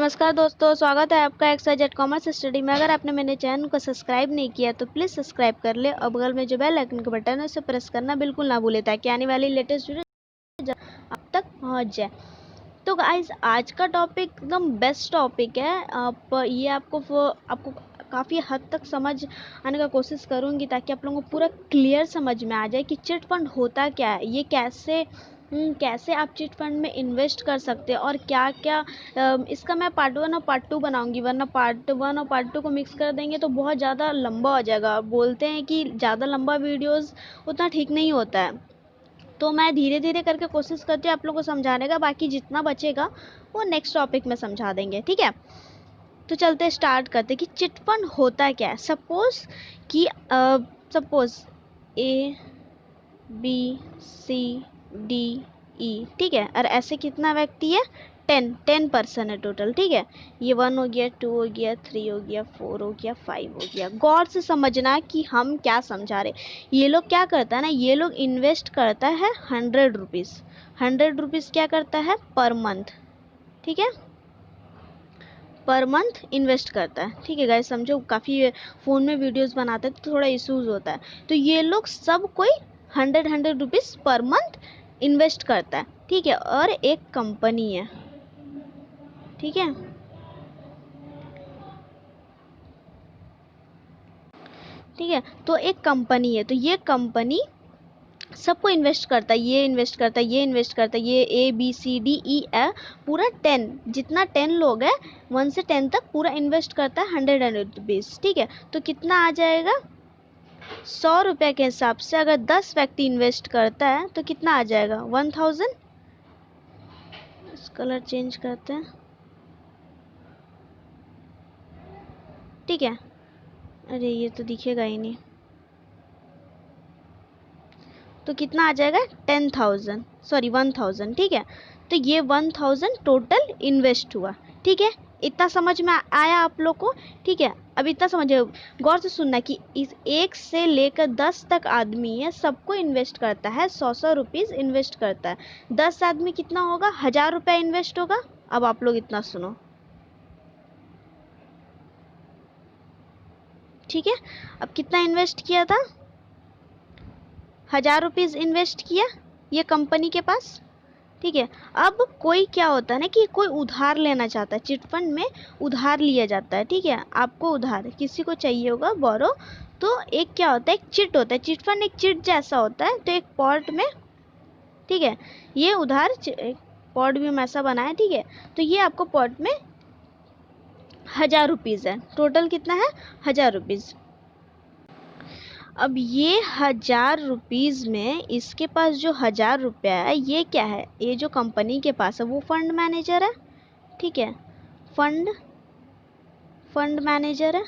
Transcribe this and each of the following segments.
नमस्कार दोस्तों, स्वागत है आपका एक्सजेड कॉमर्स स्टडी में। अगर आपने मेरे चैनल को सब्सक्राइब नहीं किया तो प्लीज़ सब्सक्राइब कर ले और बगल में जो बेल आइकन का बटन है उसे प्रेस करना बिल्कुल ना भूलें ताकि आने वाली लेटेस्ट वीडियो आप तक पहुंच जाए। तो गाइस, आज का टॉपिक एकदम बेस्ट टॉपिक है। ये आपको काफ़ी हद तक समझ आने का कोशिश करूँगी ताकि आप लोगों को पूरा क्लियर समझ में आ जाए कि चिट फंड होता क्या है, ये कैसे आप चिट फंड में इन्वेस्ट कर सकते हैं और क्या क्या। इसका मैं पार्ट 1 और पार्ट 2 बनाऊंगी, वरना पार्ट 1 और पार्ट 2 को मिक्स कर देंगे तो बहुत ज़्यादा लंबा हो जाएगा। बोलते हैं कि ज़्यादा लंबा वीडियोस उतना ठीक नहीं होता है, तो मैं धीरे धीरे करके कोशिश करती हूँ आप लोगों को समझाने का। बाकी जितना बचेगा वो नेक्स्ट टॉपिक में समझा देंगे, ठीक है। तो चलते स्टार्ट करते कि चिट फंड होता क्या है। Suppose A B C D E, ठीक है, और ऐसे कितना व्यक्ति है? 10 पर्सन है टोटल, ठीक है। ये 1 हो गया, 2 हो गया, 3 हो गया, 4 हो गया, 5 हो गया। गौर से समझना कि हम क्या समझा रहे। ये लोग क्या करता है ना, ये लोग इन्वेस्ट करता है 100 रुपीज़। 100 रुपीज़ क्या करता है? पर मंथ, ठीक है, पर मंथ इन्वेस्ट करता है, ठीक है गाइस। समझो, काफ़ी फ़ोन में वीडियोस बनाते हैं तो थोड़ा इश्यूज होता है। तो ये लोग सब कोई 100 पर मंथ इन्वेस्ट करता है, ठीक है। और एक कंपनी है, ठीक है, ठीक है। तो एक कंपनी है, तो ये कंपनी सबको इन्वेस्ट करता है। ये इन्वेस्ट करता है, ये इन्वेस्ट करता है, ये ABCDE पूरा 10, जितना 10 लोग है 1 से 10 तक पूरा इन्वेस्ट करता है 100 रुपीज़, ठीक है। तो कितना आ जाएगा? 100 रुपये के हिसाब से अगर 10 व्यक्ति इन्वेस्ट करता है तो कितना आ जाएगा? 1000। कलर चेंज करते हैं, ठीक है। अरे ये तो दिखेगा ही नहीं, तो कितना आ जाएगा? 10,000, सॉरी 1000, ठीक है। तो ये 1000 टोटल इन्वेस्ट हुआ, ठीक है। इतना समझ में आया आप लोग को? ठीक है। अब इतना समझिए, गौर से सुनना कि इस 1 से लेकर 10 तक आदमी है, सबको इन्वेस्ट करता है 100 रुपीज़ इन्वेस्ट करता है। 10 आदमी कितना होगा? 1000 रुपये इन्वेस्ट होगा। अब आप लोग इतना सुनो, ठीक है। अब कितना इन्वेस्ट किया था? 1000 रुपीज़ इन्वेस्ट किया ये कंपनी के पास, ठीक है। अब कोई क्या होता है ना कि कोई उधार लेना चाहता है, चिट फंड में उधार लिया जाता है, ठीक है। आपको उधार किसी को चाहिए होगा, बोरो। तो एक क्या होता है, एक चिट होता है। चिट फंड एक चिट जैसा होता है, तो एक पॉट में, ठीक है, ये उधार एक पॉट भी हम ऐसा बनाए, ठीक है। तो ये आपको पॉट में 1000 रुपीज़ है, टोटल कितना है? 1000 रुपीज़। अब ये 1000 रुपीज़ में इसके पास जो 1000 रुपया है, ये क्या है? ये जो कंपनी के पास है वो फंड मैनेजर है, ठीक है। फंड मैनेजर है,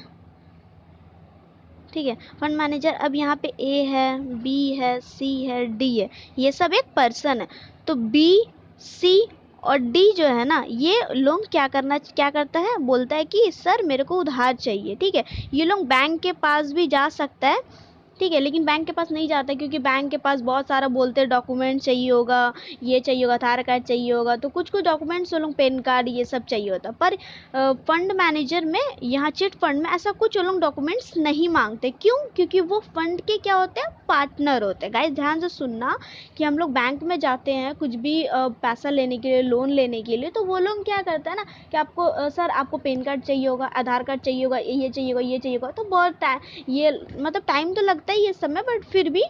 ठीक है, फंड मैनेजर। अब यहाँ पे ए है, बी है, सी है, डी है, ये सब एक पर्सन है। तो बी, सी और डी जो है ना, ये लोग क्या करता है, बोलता है कि सर मेरे को उधार चाहिए, ठीक है। ये लोग बैंक के पास भी जा सकता है, ठीक है, लेकिन बैंक के पास नहीं जाता क्योंकि बैंक के पास बहुत सारा बोलते हैं डॉक्यूमेंट चाहिए होगा, ये चाहिए होगा, आधार कार्ड चाहिए होगा, तो कुछ कुछ डॉक्यूमेंट्स वो लोग, पैन कार्ड, ये सब चाहिए होता। पर फंड मैनेजर में, यहाँ चिट फंड में ऐसा कुछ वो लोग डॉक्यूमेंट्स नहीं मांगते। क्यों? क्योंकि वो फंड के क्या होते हैं? पार्टनर होते हैं। गाइस ध्यान से सुनना कि हम लोग बैंक में जाते हैं कुछ भी पैसा लेने के लिए, लोन लेने के लिए, तो वो लोग क्या करता है ना कि आपको सर आपको पैन कार्ड चाहिए होगा, आधार कार्ड चाहिए होगा, ये चाहिए होगा, ये चाहिए होगा। तो बहुत ये मतलब टाइम तो लगता ही है इस समय, बट फिर भी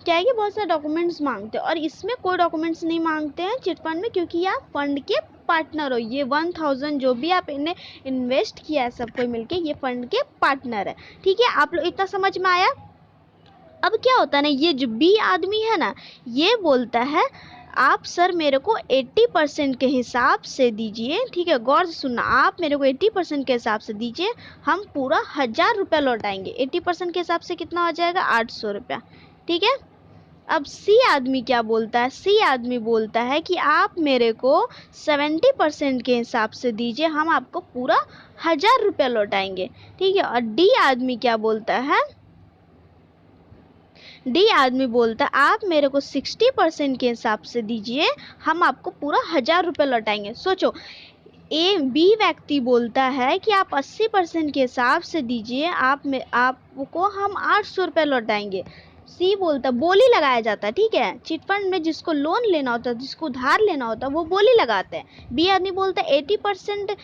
क्या है कि बहुत सारे डॉक्यूमेंट्स मांगते हैं। और इसमें कोई डॉक्यूमेंट्स नहीं मांगते हैं चिट फंड में, क्योंकि आप फंड के पार्टनर हो। ये 1000 जो भी आप इन्हें इन्वेस्ट किया है सब कोई मिलके, ये फंड के पार्टनर है, ठीक है। आप लोग इतना समझ में आया? अब क्या होता है ना, ये जो बी आदमी है ना, ये बोलता है आप सर मेरे को 80% के हिसाब से दीजिए, ठीक है। गौर से सुनना, आप मेरे को 80% के हिसाब से दीजिए, हम पूरा 1000 रुपया लौटाएंगे। 80% के हिसाब से कितना हो जाएगा? 800 रुपया, ठीक है। अब सी आदमी क्या बोलता है? सी आदमी बोलता है कि आप मेरे को 70% के हिसाब से दीजिए, हम आपको पूरा 1000 रुपया लौटाएंगे, ठीक है। और डी आदमी क्या बोलता है? डी आदमी बोलता है आप मेरे को 60% के हिसाब से दीजिए, हम आपको पूरा 1000 रुपये लौटाएंगे। सोचो, ए बी व्यक्ति बोलता है कि आप 80% के हिसाब से दीजिए, आपको हम 800 रुपये लौटाएंगे। सी बोलता, बोली लगाया जाता है, ठीक है। चिटफंड में जिसको लोन लेना होता है, जिसको उधार लेना होता है, वो बोली लगाते हैं। बी आदमी बोलता है 80%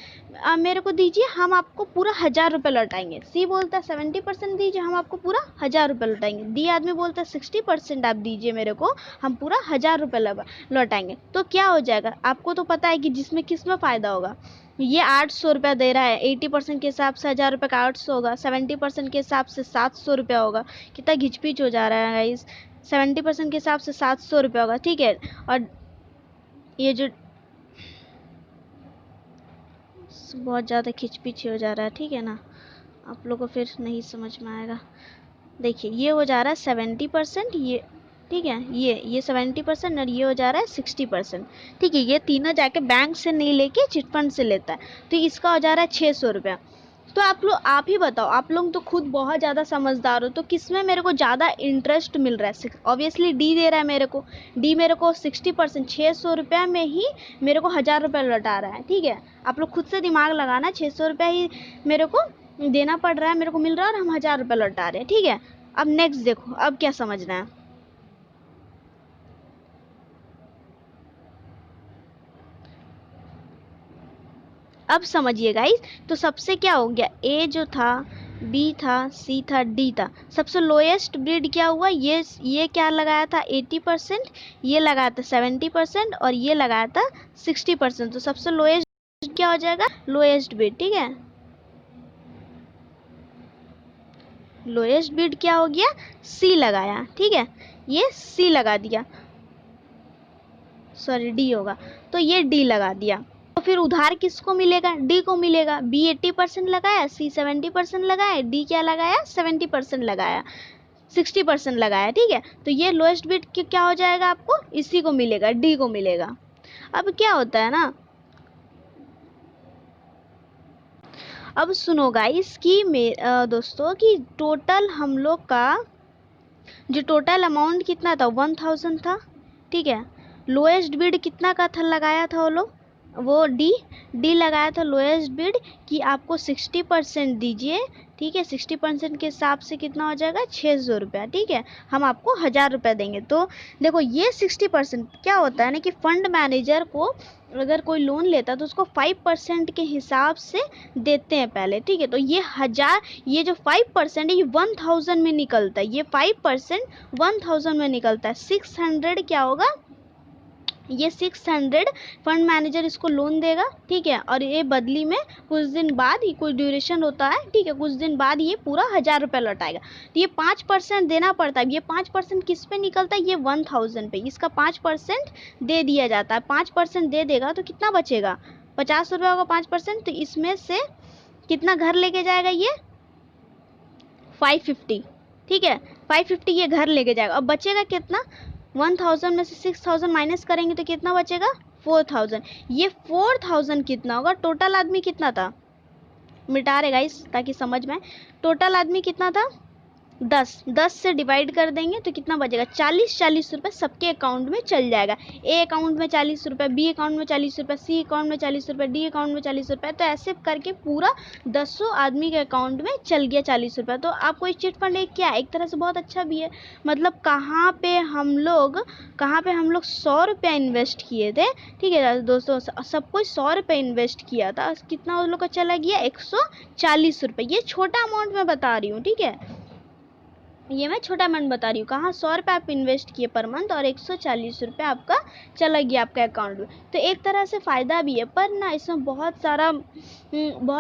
मेरे को दीजिए, हम आपको पूरा 1000 रुपये लौटाएंगे। सी बोलता है 70% दीजिए, हम आपको पूरा 1000 रुपये लौटाएंगे। डी आदमी बोलता है 60% आप दीजिए मेरे को, हम पूरा 1000 रुपये लौटाएंगे। तो क्या हो जाएगा, आपको तो पता है कि जिसमें किसमें फ़ायदा होगा। ये 800 रुपया दे रहा है, 80% के हिसाब से 1000 रुपये का 800 होगा, 70% के हिसाब से 700 रुपया होगा। कितना घिचपिच हो जा रहा है गाइस। 70% के हिसाब से 700 रुपया होगा, ठीक है। और ये जो बहुत ज़्यादा खिचपिच हो जा रहा है, ठीक है ना, आप लोगों को फिर नहीं समझ में आएगा। देखिए ये हो जा रहा है 70%, ये ठीक है, ये 70% और ये हो जा रहा है 60%, ठीक है। ये तीनों जाके बैंक से नहीं लेके चिटफंड से लेता है, तो इसका हो जा रहा है 600 रुपया। तो आप ही बताओ, आप लोग तो खुद बहुत ज़्यादा समझदार हो, तो किस में मेरे को ज़्यादा इंटरेस्ट मिल रहा है। ऑब्वियसली डी दे रहा है मेरे को, डी मेरे को 60%, 600 रुपया में ही मेरे को 1000 रुपया लौटा रहा है, ठीक है। आप लोग खुद से दिमाग लगाना, 600 रुपया ही मेरे को देना पड़ रहा है, मेरे को मिल रहा है, और हम 1000 रुपया लौटा रहे हैं, ठीक है। अब नेक्स्ट देखो, अब क्या समझना है। अब समझिए गाइस, तो सबसे क्या हो गया, ए जो था, बी था, सी था, डी था। सबसे लोएस्ट बिड क्या हुआ, ये क्या लगाया था 80%, ये लगाया था 70% और ये लगाया था 60%। तो सबसे लोएस्ट क्या हो जाएगा, लोएस्ट बिड, ठीक है। लोएस्ट बिड क्या हो गया, सी लगाया, ठीक है, ये सी लगा दिया, सॉरी डी होगा, तो ये डी लगा दिया। तो फिर उधार किसको मिलेगा, डी को मिलेगा। बी 80% लगाया, सी 70% लगाया, डी क्या लगाया 70% लगाया, 60% लगाया, ठीक है। तो ये लोएस्ट बिड क्या हो जाएगा, आपको इसी को मिलेगा, डी को मिलेगा। अब क्या होता है ना, अब सुनो गाइस कि दोस्तों कि टोटल हम लोग का जो टोटल अमाउंट कितना था 1000 था, ठीक है। लोएस्ट बिड कितना का था लगाया था वो लोग, वो डी लगाया था लोएस्ट बिड कि आपको 60% दीजिए, ठीक है। 60% के हिसाब से कितना हो जाएगा 600 रुपया, ठीक है। हम आपको 1000 रुपया देंगे। तो देखो ये 60% क्या होता है ना कि फंड मैनेजर को अगर कोई लोन लेता है तो उसको 5% के हिसाब से देते हैं पहले, ठीक है। तो ये 1000, ये जो 5% है ये 1000 में निकलता है, ये 5% 1000 में निकलता है। 600 क्या होगा, ये 600 फंड मैनेजर इसको लोन देगा, ठीक है। और ये बदली में कुछ दिन बाद, ये कुछ ड्यूरेशन होता है, ठीक है, कुछ दिन बाद ये पूरा 1000 रुपया लौटाएगा। तो ये 5% देना पड़ता है। ये 5% किस पे निकलता है, ये 1000 पे, इसका 5% दे दिया जाता है। 5% दे देगा तो कितना बचेगा, 50 रुपया होगा 5%, तो इसमें से कितना घर लेके जाएगा, ये 550, ठीक है। 550 ये घर लेके जाएगा। अब बचेगा कितना, 1000 में से 6000 माइनस करेंगे तो कितना बचेगा 4000। ये 4000 कितना होगा, टोटल आदमी कितना था, मिटा रहे गाइस ताकि समझ में। टोटल आदमी कितना था 10 से डिवाइड कर देंगे तो कितना बचेगा 40 रुपये सबके अकाउंट में चल जाएगा। ए अकाउंट में 40 रुपये, बी अकाउंट में 40 रुपये, सी अकाउंट में 40 रुपये, डी अकाउंट में 40 रुपये। तो ऐसे करके पूरा 10 आदमी के अकाउंट में चल गया 40 रुपये। तो आपको इस चिट फंड एक क्या एक तरह से बहुत अच्छा भी है। मतलब कहाँ पे हम लोग 100 रुपया इन्वेस्ट किए थे, ठीक है दोस्तों, सबको 100 रुपये इन्वेस्ट किया था, कितना उन लोग का चला गया 140 रुपये। ये छोटा अमाउंट मैं बता रही हूँ, ठीक है, ये मैं छोटा अमाउंट बता रही हूँ। कहाँ 100 रुपये आप इन्वेस्ट किए पर मंथ और 140 रुपये आपका चला गया आपका अकाउंट में। तो एक तरह से फ़ायदा भी है, पर ना इसमें बहुत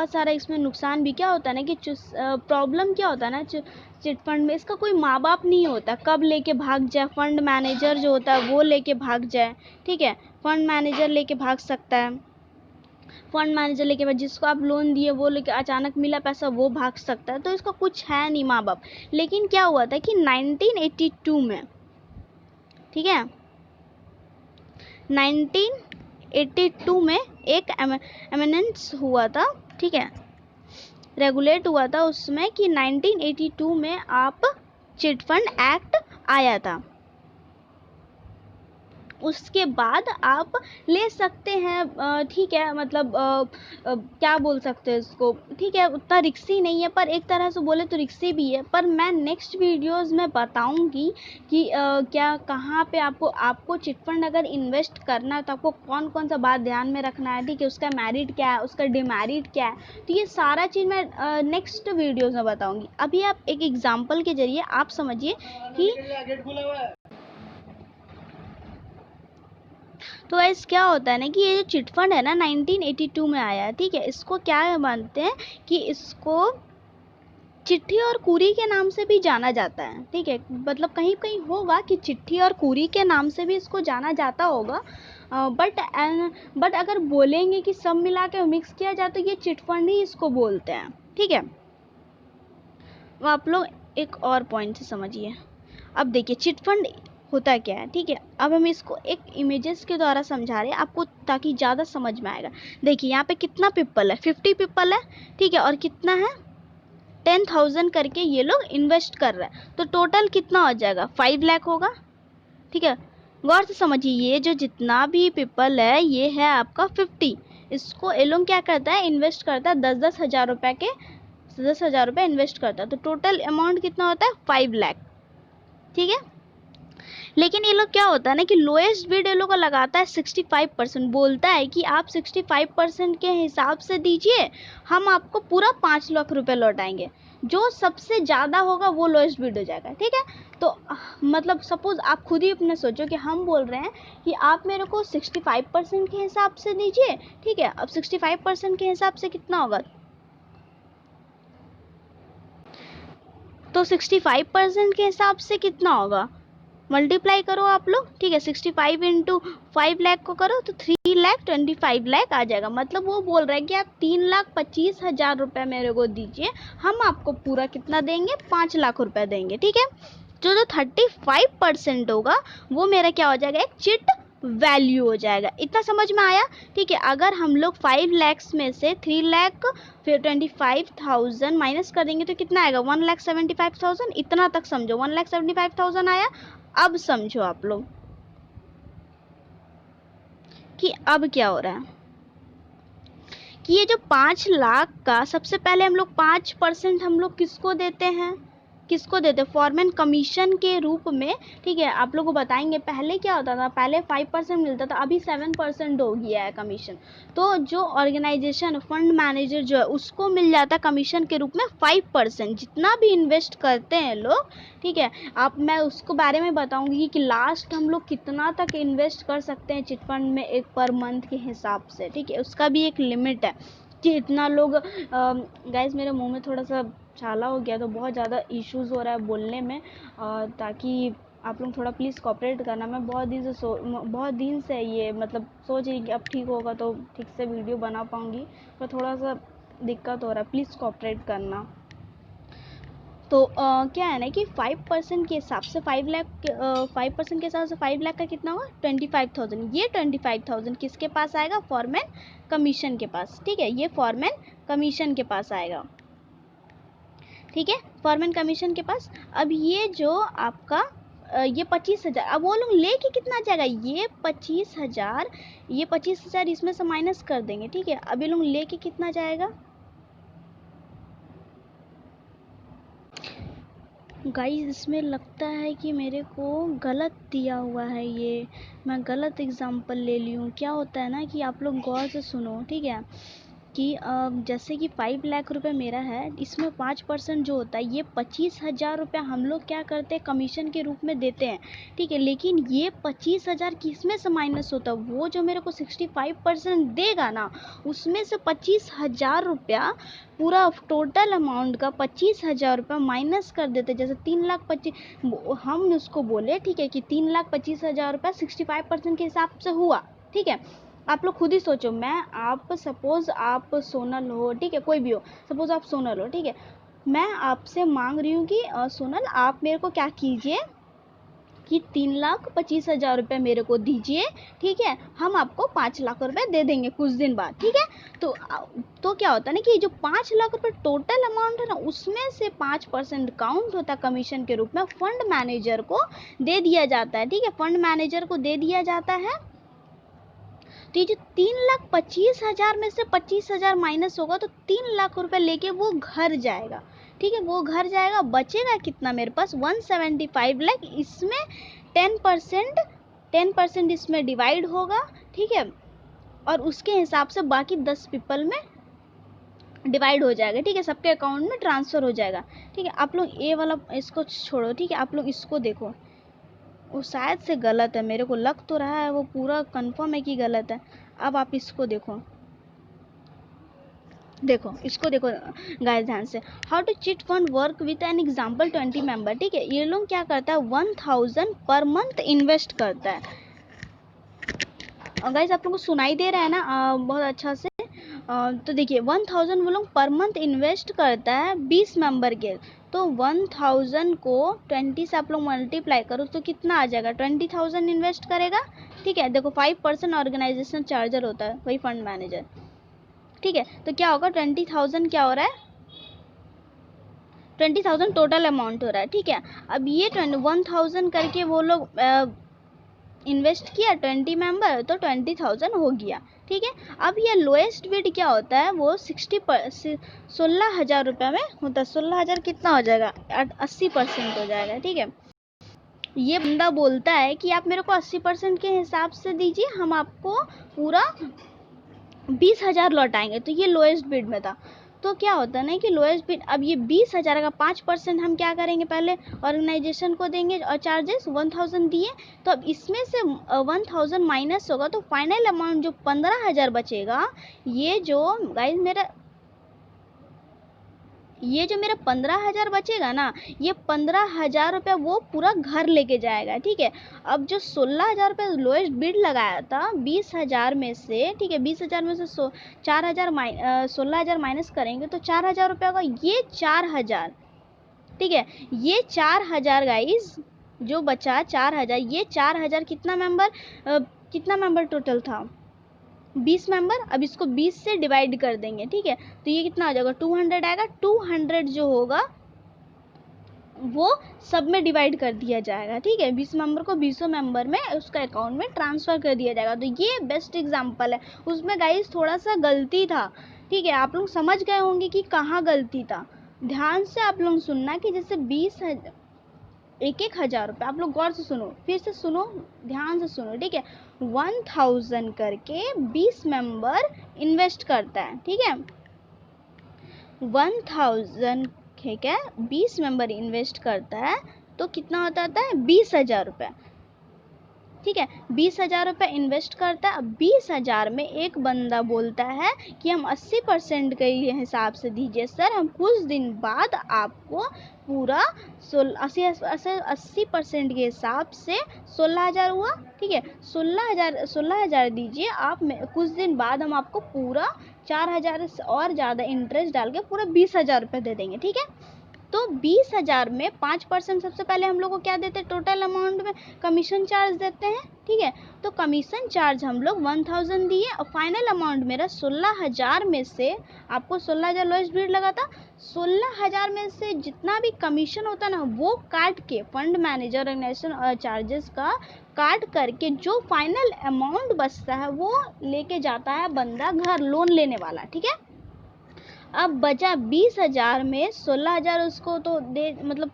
सारा इसमें नुकसान भी क्या होता है ना कि प्रॉब्लम क्या होता है ना चिट फंड में, इसका कोई माँ बाप नहीं होता, कब लेके भाग जाए फंड मैनेजर जो होता है वो लेके भाग जाए, ठीक है। फंड मैनेजर लेके भाग सकता है, फंड मैनेजर लेके बाद जिसको आप लोन दिए वो लेके अचानक मिला पैसा वो भाग सकता है। तो इसका कुछ है नहीं माँ बाप। लेकिन क्या हुआ था कि 1982 में, ठीक है, 1982 में एक एमेंडमेंट्स हुआ था, ठीक है, रेगुलेट हुआ था उसमें कि 1982 में आप चिट फंड एक्ट आया था, उसके बाद आप ले सकते हैं। ठीक है, मतलब क्या बोल सकते हैं इसको, ठीक है उतना रिक्सी नहीं है, पर एक तरह से बोले तो रिक्सी भी है। पर मैं नेक्स्ट वीडियोस में बताऊंगी कि क्या कहाँ पे आपको चिटफंड अगर इन्वेस्ट करना है तो आपको कौन कौन सा बात ध्यान में रखना है, ठीक है, उसका मेरिट क्या है, उसका डिमेरिट क्या है, तो ये सारा चीज़ मैं नेक्स्ट वीडियोस में बताऊंगी। अभी आप एक एग्जाम्पल के जरिए आप समझिए कि तो गाइस क्या होता है ना कि ये जो चिटफंड है ना 1982 में आया है, ठीक है। इसको क्या मानते हैं कि इसको चिट्ठी और कुरी के नाम से भी जाना जाता है, ठीक है। मतलब कहीं कहीं होगा कि चिट्ठी और कुरी के नाम से भी इसको जाना जाता होगा, बट अगर बोलेंगे कि सब मिला के मिक्स किया जाए तो ये चिटफंड ही इसको बोलते हैं, ठीक है। अब आप लोग एक और पॉइंट से समझिए। अब देखिए चिटफंड होता क्या है, ठीक है। अब हम इसको एक इमेजेस के द्वारा समझा रहे हैं आपको ताकि ज़्यादा समझ में आएगा। देखिए यहाँ पे कितना पीपल है, 50 पीपल है, ठीक है, और कितना है 10,000 करके ये लोग इन्वेस्ट कर रहे हैं, तो टोटल कितना हो जाएगा 5 लाख होगा, ठीक है। गौर से समझिए ये जो जितना भी पीपल है ये है आपका 50, इसको ये लोग क्या करता है इन्वेस्ट करता है 10,000 रुपये के, 10,000 रुपये इन्वेस्ट करता है, तो टोटल अमाउंट कितना होता है 5 लाख, ठीक है। लेकिन ये लोग क्या होता है ना कि लोएस्ट बिड ये लोग को लगाता है 65%, बोलता है कि आप 65% के हिसाब से दीजिए, हम आपको पूरा 5 लाख रुपए लौटाएंगे, जो सबसे ज़्यादा होगा वो लोएस्ट बिड हो जाएगा, ठीक है। तो मतलब सपोज आप खुद ही अपने सोचो कि हम बोल रहे हैं कि आप मेरे को 65% के हिसाब से दीजिए, ठीक है। अब 65% के हिसाब से कितना होगा, तो 65% के हिसाब से कितना होगा, मल्टीप्लाई करो आप लोग, ठीक है। 65 इंटू 5 लाख को करो तो 3,25,00,000 आ जाएगा। मतलब वो बोल रहा है कि आप 3,25,000 रुपये मेरे को दीजिए, हम आपको पूरा कितना देंगे 5 लाख रुपए देंगे, ठीक है। जो 35% होगा वो मेरा क्या हो जाएगा एक चिट वैल्यू हो जाएगा। इतना समझ में आया, ठीक है। अगर हम लोग 5 लैक्स में से 3 लाख फिर 25,000 माइनस कर देंगे तो कितना आएगा 1,75,000, इतना तक समझो 1,75,000 आया। अब समझो आप लोग कि अब क्या हो रहा है कि ये जो 5 लाख का सबसे पहले हम लोग 5% हम लोग किसको देते हैं, किसको देते हैं फॉरमैन कमीशन के रूप में, ठीक है। आप लोग को बताएंगे पहले क्या होता था, पहले 5% मिलता था, अभी 7% हो गया है कमीशन। तो जो ऑर्गेनाइजेशन फंड मैनेजर जो है उसको मिल जाता है कमीशन के रूप में 5%, जितना भी इन्वेस्ट करते हैं लोग, ठीक है। आप मैं उसको बारे में बताऊंगी कि लास्ट हम लोग कितना तक इन्वेस्ट कर सकते हैं चिटफंड में एक पर मंथ के हिसाब से, ठीक है। उसका भी एक लिमिट है कि इतना लोग गाइस मेरे मुंह में थोड़ा सा छाला हो गया तो बहुत ज़्यादा इश्यूज़ हो रहा है बोलने में, ताकि आप लोग थोड़ा प्लीज़ कोऑपरेट करना। मैं बहुत दिन से ये मतलब सोच रही कि अब ठीक होगा तो ठीक से वीडियो बना पाऊँगी, पर थोड़ा सा दिक्कत हो रहा है, प्लीज़ कोऑपरेट करना। तो क्या है ना कि 5% के हिसाब से 5% के हिसाब से 5 लाख का कितना हुआ 25,000। ये 25,000 किसके पास आएगा फॉरमैन कमीशन के पास, ठीक है। ये फॉरमैन कमीशन के पास आएगा, ठीक है, फॉरमैन कमीशन के पास। अब ये जो आपका ये 25,000, अब वो लोग लेके कितना जाएगा, ये 25,000, ये 25,000 इसमें से माइनस कर देंगे, ठीक है। अब ये लोग लेके कितना जाएगा गाइस, इसमें लगता है कि मेरे को गलत दिया हुआ है, ये मैं गलत एग्जांपल ले ली हूँ। क्या होता है ना कि आप लोग गौर से सुनो, ठीक है, कि जैसे कि 5 लाख रुपए मेरा है, इसमें 5% जो होता है ये 25,000 रुपये हम लोग क्या करते हैं कमीशन के रूप में देते हैं, ठीक है। लेकिन ये 25,000 किस में से माइनस होता है, वो जो मेरे को 65% देगा ना उसमें से 25,000 रुपया पूरा टोटल अमाउंट का 25,000 रुपये माइनस कर देते। जैसे 3,25,000 हम उसको बोले, ठीक है, कि 3,25,000 रुपये 65% के हिसाब से हुआ, ठीक है। आप लोग खुद ही सोचो, मैं आप सपोज आप सोनल हो, ठीक है, कोई भी हो, सपोज आप सोनल हो, ठीक है। मैं आपसे मांग रही हूँ कि सोनल आप मेरे को क्या कीजिए कि 3,25,000 रुपये मेरे को दीजिए, ठीक है, हम आपको 5 लाख रुपए दे देंगे कुछ दिन बाद, ठीक है। तो क्या होता है ना कि जो 5 लाख रुपए टोटल अमाउंट है ना, उसमें से 5% काउंट होता है कमीशन के रूप में, फंड मैनेजर को दे दिया जाता है, ठीक है, फंड मैनेजर को दे दिया जाता है। तो ये जो 3,25,000 में से 25,000 माइनस होगा तो 3 लाख रुपए लेके वो घर जाएगा, ठीक है, वो घर जाएगा। बचेगा कितना मेरे पास? 175 लाख। इसमें 10% इसमें डिवाइड होगा, ठीक है, और उसके हिसाब से बाकी 10 पीपल में डिवाइड हो जाएगा, ठीक है, सबके अकाउंट में ट्रांसफ़र हो जाएगा, ठीक है। आप लोग ये वाला इसको छोड़ो, ठीक है, आप लोग इसको देखो, वो शायद से गलत है, मेरे को लग तो रहा है वो पूरा कंफर्म है कि गलत है। अब आप इसको देखो, इसको देखो गाइस ध्यान से। How to chit fund work with an example 20 member, ठीक है। ये लोग क्या करता है, 1000 पर मंथ इन्वेस्ट करता है। और गाइस आप लोगों को सुनाई दे रहा है ना बहुत अच्छा से? तो देखिए 1000 वो लोग पर मंथ इन्वेस्ट करता है 20 मेंबर के। तो 1000 को 20 से आप लोग मल्टीप्लाई करो तो कितना आ जाएगा? 20,000 इन्वेस्ट करेगा, ठीक है। देखो 5% ऑर्गेनाइजेशन चार्जर होता है वही फंड मैनेजर, ठीक है। तो क्या होगा, 20,000 क्या हो रहा है, 20,000 टोटल अमाउंट हो रहा है, ठीक है। अब ये 1000 करके वो लोग इन्वेस्ट किया 20 मेंबर, तो 20,000 हो गया, ठीक है। अब ये लोएस्ट बिड क्या होता है, वो 16,000 रुपये में होता है। 16,000 कितना हो जाएगा, 80% हो जाएगा, ठीक है। ये बंदा बोलता है कि आप मेरे को 80% के हिसाब से दीजिए, हम आपको पूरा 20,000 लौटाएंगे। तो ये लोएस्ट बिड में था। तो क्या होता है ना कि लोएस्ट बिड, अब ये 20,000 का 5% हम क्या करेंगे, पहले ऑर्गेनाइजेशन को देंगे और चार्जेस 1000 दिए। तो अब इसमें से 1000 माइनस होगा तो फाइनल अमाउंट जो 15,000 बचेगा, ये जो गाइस मेरा 15,000 बचेगा ना, ये 15,000 रुपये वो पूरा घर लेके जाएगा, ठीक है। अब जो 16,000 रुपये लोएस्ट बिड लगाया था 20,000 में से, ठीक है, 20,000 में से 16,000 माइनस करेंगे तो 4,000 रुपये होगा। ये 4,000, ठीक है, ये 4,000 गाइस जो बचा 4,000, ये 4,000 कितना मेंबर टोटल था, 20 मेंबर। अब इसको 20 से डिवाइड कर देंगे, ठीक है। तो ये कितना आ जाएगा, 200 आएगा। 200 जो होगा वो सब में डिवाइड कर दिया जाएगा, ठीक है। 20 मेंबर को 20 मेंबर में उसका अकाउंट में ट्रांसफ़र कर दिया जाएगा। तो ये बेस्ट एग्जांपल है। उसमें गाइस थोड़ा सा गलती था, ठीक है, आप लोग समझ गए होंगे कि कहाँ गलती था। ध्यान से आप लोग सुनना कि जैसे 1,000 रुपये, आप लोग गौर से सुनो, फिर से सुनो, ध्यान से सुनो, ठीक है। 1000 करके 20 मेंबर इन्वेस्ट करता है, ठीक है। 1000, ठीक है, 20 मेंबर इन्वेस्ट करता है तो कितना होता है, 20,000 रुपये, ठीक है। 20,000 रुपये इन्वेस्ट करता है। अब 20,000 में एक बंदा बोलता है कि हम 80% के हिसाब से दीजिए सर, हम कुछ दिन बाद आपको पूरा 80% के हिसाब से 16,000 हुआ, ठीक है। 16,000 दीजिए आप, कुछ दिन बाद हम आपको पूरा 4,000 और ज़्यादा इंटरेस्ट डाल के पूरा 20,000 रुपये दे देंगे, ठीक है। तो 20,000 में 5% सबसे पहले हम लोग को क्या देते हैं, टोटल अमाउंट में कमीशन चार्ज देते हैं, ठीक है। तो कमीशन चार्ज हम लोग 1000 दिए और फाइनल अमाउंट मेरा 16,000 में से, आपको 16,000 लोएस्ट बिड लगा था, 16,000 में से जितना भी कमीशन होता है ना वो काट के, फंड मैनेजर ऑर्गेनाइजेशन चार्जेस का काट करके जो फाइनल अमाउंट बचता है वो लेके जाता है बंदा घर, लोन लेने वाला, ठीक है। अब बचा 20,000 में 16,000 उसको तो दे, मतलब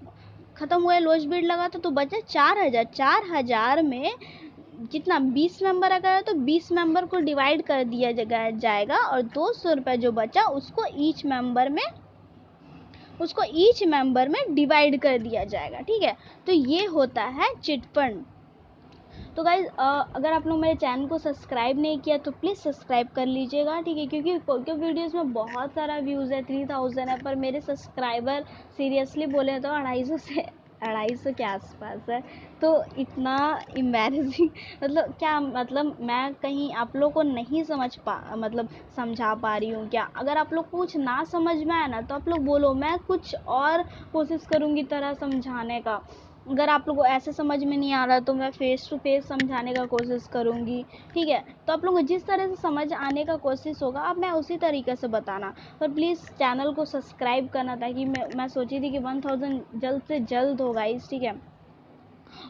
ख़त्म हुआ, लोएस्ट बिड लगा था, तो बचा 4,000। 4,000 में जितना 20 मेंबर अगर है तो 20 मेंबर को डिवाइड कर दिया जाएगा और 200 रुपये जो बचा उसको ईच मेंबर में डिवाइड कर दिया जाएगा, ठीक है। तो ये होता है चिट फंड। तो गाइज अगर आप लोग मेरे चैनल को सब्सक्राइब नहीं किया तो प्लीज़ सब्सक्राइब कर लीजिएगा, ठीक है, क्योंकि वीडियोस में बहुत सारा व्यूज़ है, 3000 है, पर मेरे सब्सक्राइबर सीरियसली बोले तो 250 के आसपास है। तो इतना एम्बैरेसिंग मतलब क्या, मतलब मैं कहीं आप लोग को नहीं समझा पा रही हूँ क्या? अगर आप लोग कुछ ना समझ में आए ना तो आप लोग बोलो, मैं कुछ और कोशिश करूँगी तरह समझाने का। अगर आप लोगों को ऐसे समझ में नहीं आ रहा तो मैं फेस टू फेस समझाने का कोशिश करूँगी, ठीक है। तो आप लोगों को जिस तरह से समझ आने का कोशिश होगा अब मैं उसी तरीके से बताना। पर प्लीज़ चैनल को सब्सक्राइब करना, ताकि मैं सोची थी कि 1000 जल्द से जल्द हो गाइस, ठीक है।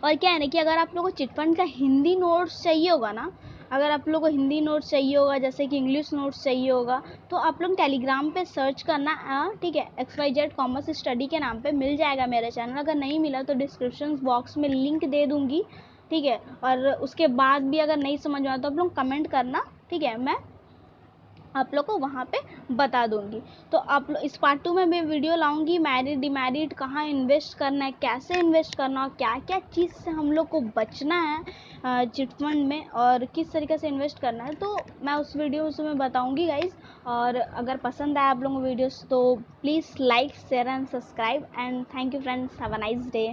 और क्या है ना कि अगर आप लोगों को चिटफंड का हिंदी नोट्स चाहिए होगा ना, अगर आप लोगों को हिंदी नोट्स चाहिए होगा, जैसे कि इंग्लिश नोट्स चाहिए होगा, तो आप लोग टेलीग्राम पे सर्च करना, ठीक है, XYZ कॉमर्स स्टडी के नाम पे मिल जाएगा मेरा चैनल। अगर नहीं मिला तो डिस्क्रिप्शन बॉक्स में लिंक दे दूँगी, ठीक है। और उसके बाद भी अगर नहीं समझ में आया तो आप लोग कमेंट करना, ठीक है, मैं आप लोग को वहाँ पे बता दूंगी। तो आप इस पार्ट 2 में मैं वीडियो लाऊंगी मैरिड डिमेरिड कहाँ इन्वेस्ट करना है, कैसे इन्वेस्ट करना है, क्या क्या चीज़ से हम लोग को बचना है चिटफंड में, और किस तरीके से इन्वेस्ट करना है, तो मैं उस वीडियो में बताऊंगी गाइज। और अगर पसंद आया आप लोगों को वीडियोस तो please like share and subscribe, and thank you friends, have a nice day.